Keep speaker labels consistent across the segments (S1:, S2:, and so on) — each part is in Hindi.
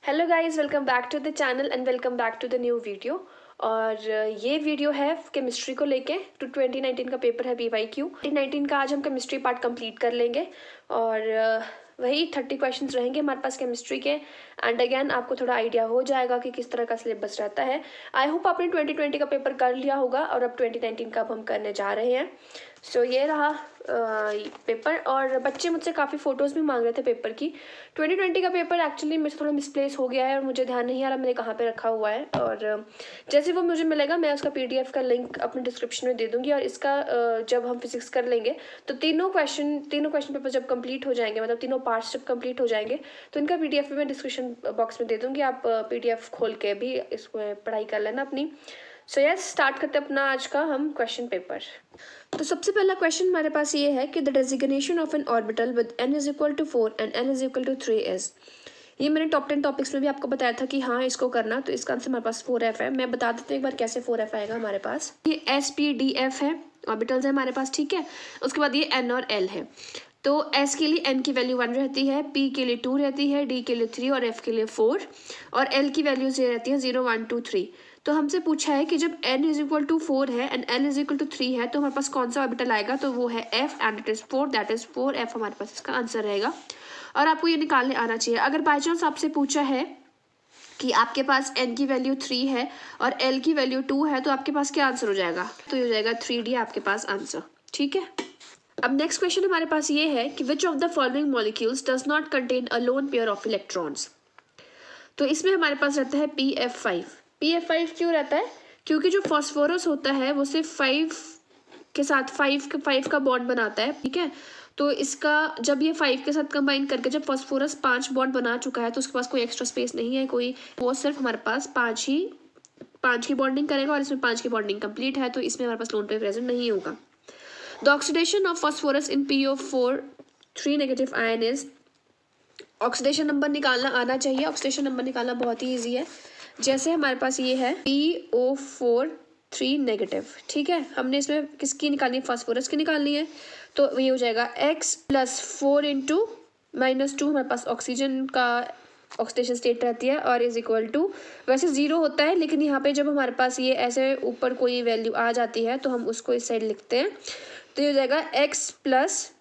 S1: Hello guys, welcome back to the channel and welcome back to the new video. और ये वीडियो है केमिस्ट्री को लेके। 2019 का पेपर है PYQ। 2019 का आज हम केमिस्ट्री पार्ट कंप्लीट कर लेंगे और वही 30 क्वेश्चंस रहेंगे हमारे पास केमिस्ट्री के। एंड अगेन आपको थोड़ा आइडिया हो जाएगा कि किस तरह का सिलेबस रहता है। आई होप आपने 2020 का पेपर कर लिया होगा और अब 2019 का अब हम करने जा रहे हैं। सो ये रहा पेपर। और बच्चे मुझसे काफ़ी फ़ोटोज़ भी मांग रहे थे पेपर की। 2020 का पेपर एक्चुअली मेरे से थोड़ा मिसप्लेस हो गया है और मुझे ध्यान नहीं आ रहा मैंने कहाँ पे रखा हुआ है। और जैसे वो मुझे मिलेगा मैं उसका PDF का लिंक अपने डिस्क्रिप्शन में दे दूँगी। और इसका जब हम फिजिक्स कर लेंगे तो तीनों क्वेश्चन पेपर जब कंप्लीट हो जाएंगे, मतलब तीनों पार्ट्स जब कंप्लीट हो जाएंगे तो इनका PDF भी मैं डिस्क्रिप्शन बॉक्स में दे दूँगी। आप PDF खोल के भी इसको पढ़ाई कर लेना अपनी। सो यस, स्टार्ट करते हैं अपना आज का हम क्वेश्चन पेपर। तो सबसे पहला क्वेश्चन हमारे पास ये है कि the designation of an orbital with n is equal to 4 and n is equal to 3 is. ये मैंने टॉप 10 टॉपिक्स में भी आपको बताया था कि हाँ इसको करना। तो इसका आंसर हमारे पास 4f है। मैं बता देती हूँ एक बार कैसे 4f आएगा हमारे पास। ये SPDF है, ऑर्बिटल्स है हमारे पास, ठीक है। उसके बाद ये n और l है। तो S के लिए n की वैल्यू 1 रहती है, P के लिए 2 रहती है, D के लिए 3 और F के लिए 4 और L की वैल्यूज ये रहती है 0 1 2 3। तो हमसे पूछा है कि जब n इज इक्वल टू 4 है and l is equal to 3 है तो हमारे पास कौन सा ऑर्बिटल आएगा। तो वो है F and it is 4, that is 4f हमारे पास इसका आंसर रहेगा। और आपको ये निकालने आना चाहिए। अगर बाई चांस आपसे पूछा है कि आपके पास n की वैल्यू 3 है और l की वैल्यू 2 है तो आपके पास क्या आंसर हो जाएगा। तो ये हो जाएगा 3D आपके पास आंसर, ठीक है। अब नेक्स्ट क्वेश्चन हमारे पास ये है कि विच of the following molecules does not contain a lone pair of electrons. तो इसमें हमारे पास रहता है PF5। PF5 क्यों रहता है? क्योंकि जो फॉस्फोरस होता है वो सिर्फ 5 के साथ 5 का बॉन्ड बनाता है, ठीक है। तो इसका जब ये 5 के साथ कंबाइन करके जब फॉस्फोरस 5 बॉन्ड बना चुका है तो उसके पास कोई एक्स्ट्रा स्पेस नहीं है कोई, वो सिर्फ हमारे पास 5 की बॉन्डिंग करेगा और इसमें 5 की बॉन्डिंग कंप्लीट है तो इसमें हमारे पास लोन पेयर प्रेजेंट नहीं होगा। The oxidation of phosphorus in PO4 3 negative ion is. Oxidation number निकालना आना चाहिए। ऑक्सीडेशन नंबर निकालना बहुत ही ईजी है। जैसे हमारे पास ये है PO4 3 नेगेटिव, ठीक है। हमने इसमें किसकी निकालनी है? फास्फोरस की निकालनी है। तो ये हो जाएगा X + 4 × -2 हमारे पास ऑक्सीजन का ऑक्सीडेशन स्टेट रहती है और इज इक्वल टू, वैसे 0 होता है लेकिन यहाँ पे जब हमारे पास ये ऐसे ऊपर कोई वैल्यू आ जाती है तो हम उसको इस साइड लिखते हैं। तो ये हो जाएगा X +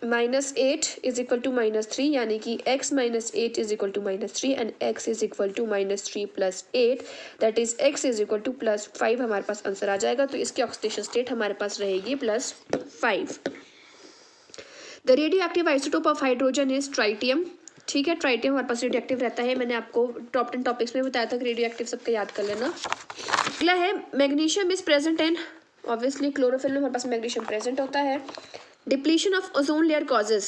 S1: -8 इज इक्वल टू -3, यानी कि X - 8 is equal to -3 and X is equal to -3 + 8, that is X is equal to +5 हमारे पास आंसर आ जाएगा। तो इसकी ऑक्सीडेशन स्टेट हमारे पास रहेगी +5। The radio active isotope of hydrogen is tritium, ठीक है। ट्राइटियम हमारे पास रेडियो एक्टिव रहता है। मैंने आपको टॉप 10 टॉपिक्स में बताया था कि रेडियो एक्टिव सबका याद कर लेना। अगला है magnesium is present in, obviously chlorophyll में हमारे पास मैग्नीशियम प्रेजेंट होता है। Depletion of ozone layer causes,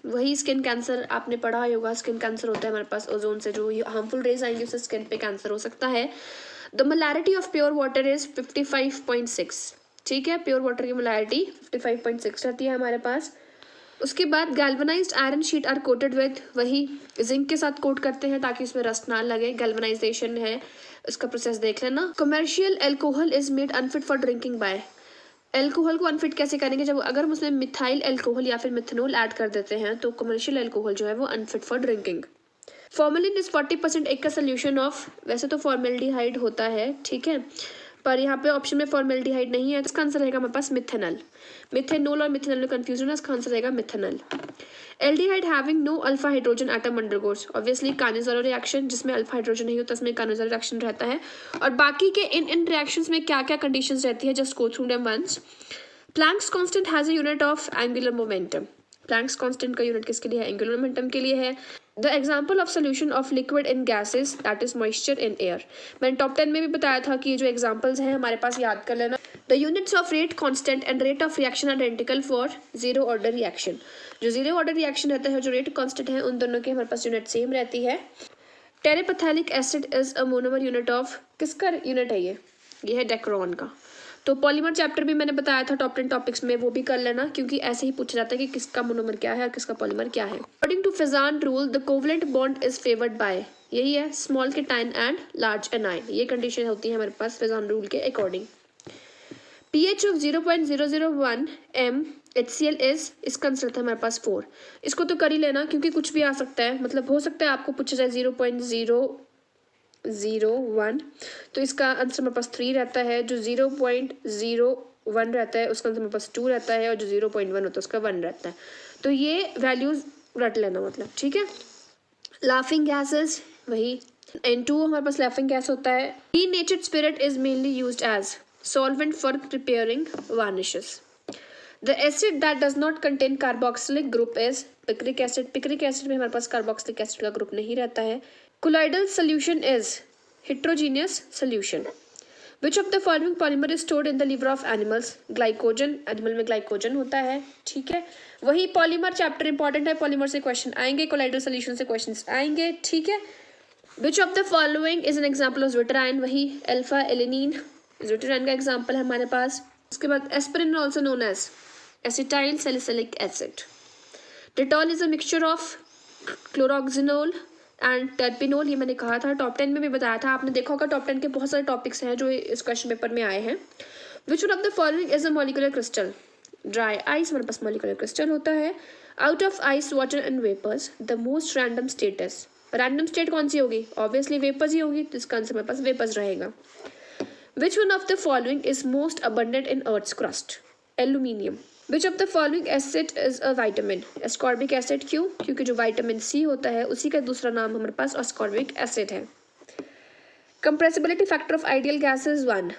S1: वही स्किन कैंसर आपने पढ़ा होगा। स्किन कैंसर होता है हमारे पास ओजोन से, जो हार्मफुल रेज आएंगे उससे स्किन पे कैंसर हो सकता है। The molarity of pure water is 55.6, ठीक है। प्योर वाटर की मोलैरिटी 55.6 रहती है हमारे पास। उसके बाद galvanized iron sheet are coated with, वही जिंक के साथ कोट करते हैं ताकि उसमें रस्ट ना लगे। गैल्वनाइजेशन है, इसका प्रोसेस देख लेना। Commercial alcohol is made unfit for drinking by. Alcohol को अनफिट कैसे करेंगे? जब अगर हम उसमें मिथाइल एल्कोहल या फिर मिथेनॉल ऐड कर देते हैं तो कमर्शियल एल्कोहल जो है वो unfit for drinking. Formalin is 40% एक का सोल्यूशन ऑफ, वैसे तो फॉर्मेल्डिहाइड होता है, ठीक है, पर यहाँ पे ऑप्शन में फॉर्मेल्डिहाइड नहीं है। इसका आंसर रहेगा हमारे पास मिथेनॉल। मिथेनॉल और मिथेनॉल में कंफ्यूजन है, इसका आंसर रहेगा methanol. Aldehyde having no alpha hydrogen atom undergoes, obviously Cannizzaro reaction, जिसमें अल्फा हाइड्रोजन नहीं होता उसमें कानिज़ोरो रिएक्शन रहता है। और बाकी के इन रिएक्शंस में क्या क्या कंडीशंस रहती है, just go through them once. Planck's constant has a unit of angular momentum. Planck's constant का यूनिट किसके लिए है? एंगुलर मोमेंटम के लिए है। The example of solution of liquid in gases, that is moisture in air. मैंने टॉप 10 में भी बताया था कि ये जो एग्जाम्पल्स हैं हमारे पास याद कर लेना। The units of rate constant and rate of reaction are identical for zero order reaction. जो जीरो ऑर्डर रिएक्शन रहता है, जो रेट कांस्टेंट है, उन दोनों की हमारे पास यूनिट सेम रहती है। Terephthalic acid is a monomer unit of, किसका यूनिट है ये है डेक्रोन का। तो पॉलीमर चैप्टर भी मैंने बताया था टॉप 10 टॉपिक्स में, वो भी कर लेना क्योंकि ऐसे ही पूछा जाता है कि किसका मोनोमर क्या है और किसका पॉलीमर क्या है। According to Fajans rule the covalent bond is favoured by, यही है small cation and large anion. ये कंडीशन होती है हमारे पास फिजान रूल के according. pH of 0.001 m HCl इज, इसका आंसर था हमारे पास 4। इसको तो कर ही लेना क्योंकि कुछ भी आ सकता है, मतलब हो सकता है आपको पूछा जाए 0.001, तो इसका आंसर हमारे पास 3 रहता है। जो 0.01 रहता है उसका आंसर हमारे पास 2 रहता है, और जो 0.1 होता है उसका 1 रहता है। तो ये वैल्यूज रट लेना, मतलब ठीक है। लाफिंग गैसेस वही N2 हमारे पास लाफिंग गैस होता है। Denatured spirit is mainly used as solvent for preparing varnishes. The acid that does not contain carboxylic group is picric acid. Picric acid में हमारे पास carboxylic acid का ग्रुप नहीं रहता है। Colloidal solution is heterogeneous solution. Which of the following polymer is stored in the liver of animals? Glycogen, animal में ग्लाइकोजन होता है, ठीक है। वही पॉलीमर चैप्टर इंपॉर्टेंट है, पॉलीमर से क्वेश्चन आएंगे, कोलाइडल सोल्यूशन से क्वेश्चन आएंगे, ठीक है। Which of the following is an example of zwitterine? वही अल्फा एलिनीन zwitterine का एग्जाम्पल है हमारे पास। उसके बाद aspirin also known as acetyl salicylic acid. Dettol is a mixture of chloroxylenol and terpineol, ये मैंने कहा था, टॉप 10 में भी बताया था, आपने देखा होगा। टॉप 10 के बहुत सारे टॉपिक्स हैं जो इस क्वेश्चन पेपर में आए हैं। Which one of the following is a molecular crystal? Dry ice हमारे पास मॉलिक्यूलर क्रिस्टल होता है। Out of ice water and vapours the most random states, random state कौन सी होगी? ऑब्वियसली वेपर्स ही होगी, तो इसका आंसर हमारे पास वेपर्स रहेगा। Which one of the following is most abundant in earth's crust? Aluminium. Which of the following acid is a vitamin? Ascorbic acid. क्यों? क्योंकि जो वाइटामिन सी होता है उसी का दूसरा नाम हमारे पास एस्कॉर्बिक एसिड है। Compressibility factor of ideal gas is 1।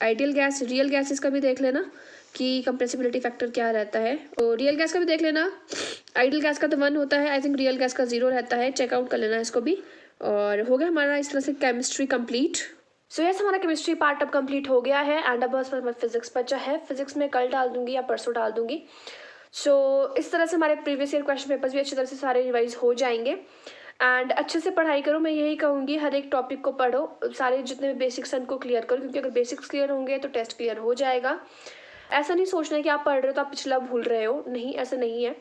S1: Ideal gas, real gases का भी देख लेना कि कंप्रेसिबिलिटी फैक्टर क्या रहता है, और रियल गैस का भी देख लेना। आइडियल गैस का तो 1 होता है, आई थिंक रियल गैस का 0 रहता है, चेकआउट कर लेना इसको भी। और हो गया हमारा इस तरह से केमिस्ट्री कंप्लीट। सो यस, हमारा केमिस्ट्री पार्ट अब कंप्लीट हो गया है, एंड अब बस फिजिक्स बचा है। फिजिक्स में कल डाल दूंगी या परसों डाल दूंगी। सो इस तरह से हमारे प्रीवियस ईयर क्वेश्चन पेपर्स भी अच्छी तरह से सारे रिवाइज हो जाएंगे, एंड अच्छे से पढ़ाई करो। मैं यही कहूँगी, हर एक टॉपिक को पढ़ो, सारे जितने भी बेसिक्स हैं उनको क्लियर करो, क्योंकि अगर बेसिक्स क्लियर होंगे तो टेस्ट क्लियर हो जाएगा। ऐसा नहीं सोचना है कि आप पढ़ रहे हो तो आप पिछला भूल रहे हो, नहीं, ऐसा नहीं है।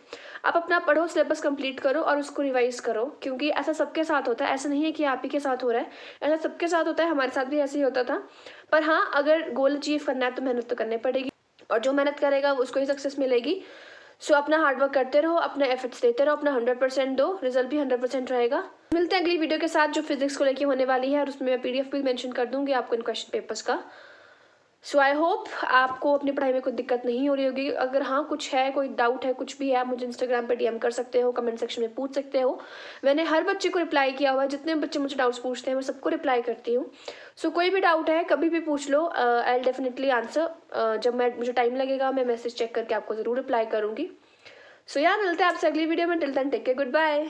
S1: आप अपना पढ़ो, सिलेबस कंप्लीट करो और उसको रिवाइज करो, क्योंकि ऐसा सबके साथ होता है। ऐसा नहीं है कि आप ही के साथ हो रहा है, ऐसा सबके साथ होता है, हमारे साथ भी ऐसे ही होता था। पर हाँ, अगर गोल अचीव करना है तो मेहनत तो करनी पड़ेगी, और जो मेहनत करेगा उसको ही सक्सेस मिलेगी। सो अपना हार्डवर्क करते रहो, अपने एफर्ट्स देते रहो, अपना 100% दो, रिजल्ट भी 100% रहेगा। मिलते हैं अगली वीडियो के साथ जो फिजिक्स को लेके होने वाली है, और उसमें मैं PDF भी मेंशन कर दूंगी आपको इन क्वेश्चन पेपर्स का। सो आई होप आपको अपनी पढ़ाई में कोई दिक्कत नहीं हो रही होगी। अगर हाँ कुछ है, कोई डाउट है, कुछ भी है, आप मुझे इंस्टाग्राम पे DM कर सकते हो, कमेंट सेक्शन में पूछ सकते हो। मैंने हर बच्चे को रिप्लाई किया हुआ है, जितने बच्चे मुझे डाउट्स पूछते हैं मैं सबको रिप्लाई करती हूँ। सो कोई भी डाउट है कभी भी पूछ लो, आई विल डेफिनेटली आंसर। जब मुझे टाइम लगेगा मैं मैसेज चेक करके आपको ज़रूर रिप्लाई करूँगी। सो यार, मिलते हैं आपसे अगली वीडियो में। Till then take care, good bye.